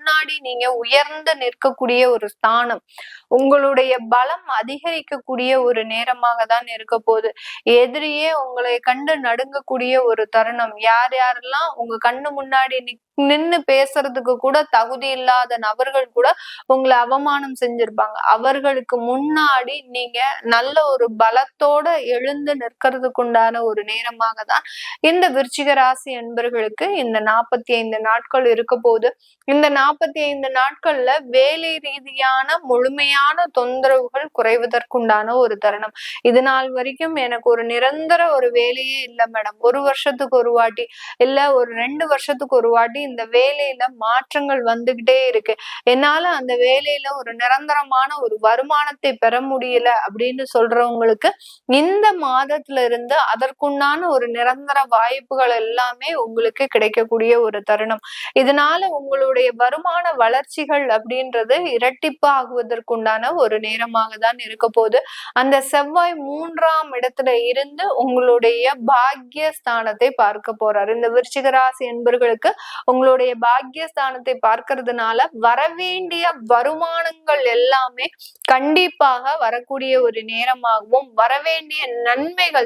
முன்னாடி நீங்க உயர்ந்து நிற்கக்கூடிய ஒரு ஸ்தானம், உங்களுடைய பலம் அதிகரிக்கக்கூடிய ஒரு நேரமாக தான் இருக்க போகுது. எதிரியே உங்களை கண்டு நடுங்கக்கூடிய ஒரு தருணம். யார் யாரெல்லாம் உங்க கண்ணு முன்னாடி நின்னு பேசுறதுக்கு கூட தகுதி இல்லாத நபர்கள் கூட உங்களை அவமானம் செஞ்சிருப்பாங்க. அவர்களுக்கு முன்னாடி நீங்க நல்ல ஒரு பலத்தோட எழுந்து நிற்கிறதுக்கு உண்டான ஒரு நேரமாக தான் இந்த விருச்சிக ராசி என்பர்களுக்கு இந்த 45 நாட்கள் இருக்க போது. இந்த 45 நாட்கள்ல வேலை ரீதியான முழுமையான தொந்தரவுகள் குறைவதற்குண்டான ஒரு தருணம். இது நாள் வரைக்கும் எனக்கு ஒரு நிரந்தர ஒரு வேலையே இல்லை மேடம், ஒரு வருஷத்துக்கு ஒரு வாட்டி இல்ல ஒரு 2 வருஷத்துக்கு ஒரு வாட்டி இந்த வேலையில மாற்றங்கள் வந்துகிட்டே இருக்கு, என்னால அந்த வேலையில ஒரு நிரந்தரமான ஒரு வருமானத்தை பெற முடியல அப்படின்னு சொல்றவங்களுக்கு இந்த மாதத்துல இருந்து அதற்குண்டான ஒரு நிரந்தர வாய்ப்புகள் எல்லாமே உங்களுக்கு கிடைக்கக்கூடிய ஒரு தருணம். இதனால உங்களுடைய வருமான வளர்ச்சிகள் அப்படின்றது இரட்டிப்பு ஆகுவதற்குண்டான ஒரு நேரமாக தான் இருக்க போது. அந்த செவ்வாய் 3ஆம் இடத்துல இருந்து உங்களுடைய பாக்கியஸ்தானத்தை பார்க்க போறாரு. இந்த விருச்சிக ராசி என்பர்களுக்கு உங்களுடைய பாக்கியஸ்தானத்தை பார்க்கறதுனால வரவேண்டிய வருமானங்கள் எல்லாமே கண்டிப்பாக வரக்கூடிய ஒரு நேரமாகவும், வரவேண்டிய நன்மைகள்